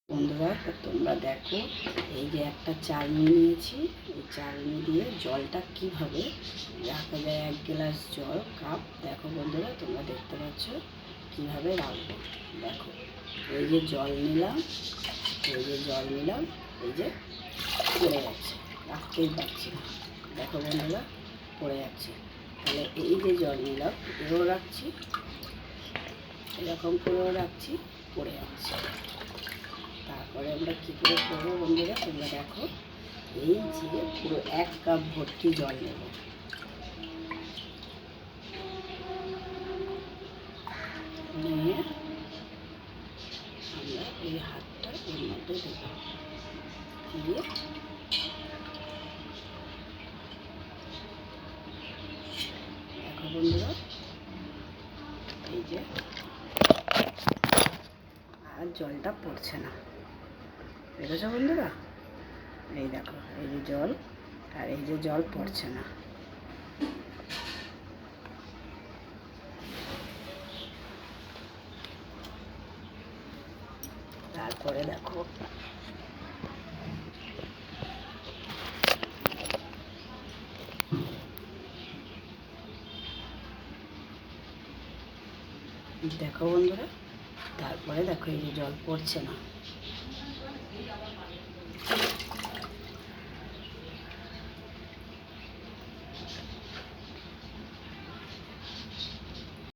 বন্ধুরা, তো তোমরা দেখো, এই যে একটা চালনি নিয়েছি। এই চালনি দিয়ে জলটা কিভাবে রাখা যায়, 1 গ্লাস জল কাপ। দেখো বন্ধুরা, তোমরা দেখতে পাচ্ছ কিভাবে রাখবো। দেখো, এই যে জল নিলাম, এই যে জল নিলাম, এই যে পড়ে যাচ্ছে, রাখতেই পারছি না। দেখো বন্ধুরা, পড়ে যাচ্ছে। তাহলে এই যে জল নিলাম, এও রাখছি, এরকম করেও রাখছি, পড়ে যাচ্ছে। তারপরে আমরা কী করে করবো বন্ধুরা, তোমরা দেখো, এই যে পুরো 1 কাপ ভর্তি জল নেব, নিয়ে আমরা এই হাতটা এর মধ্যে দেব, দিয়ে দেখো বন্ধুরা, এই যে আর জলটা পড়ছে না। দেখেছো বন্ধুরা, এই দেখো, এই যে জল, আর এই যে জল পড়ছে না। তারপরে দেখো, দেখো বন্ধুরা, তারপরে দেখো, এই যে জল পড়ছে না।